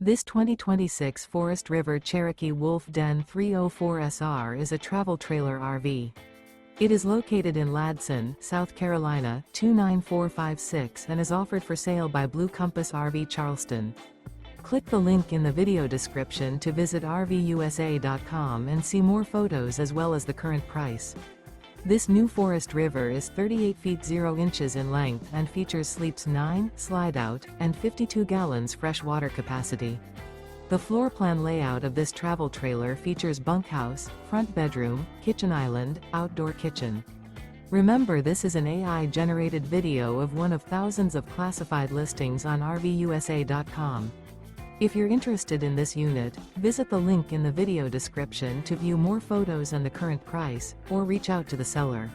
This 2026 Forest River Cherokee Wolf Den 304SR is a travel trailer RV. It is located in Ladson, South Carolina, 29456 and is offered for sale by Blue Compass RV Charleston. Click the link in the video description to visit RVUSA.com and see more photos as well as the current price. This new Forest River is 38 feet 0 inches in length and features sleeps 9, slide-out, and 52 gallons fresh water capacity. The floor plan layout of this travel trailer features bunkhouse, front bedroom, kitchen island, outdoor kitchen. Remember, this is an AI-generated video of one of thousands of classified listings on RVUSA.com. If you're interested in this unit, visit the link in the video description to view more photos and the current price, or reach out to the seller.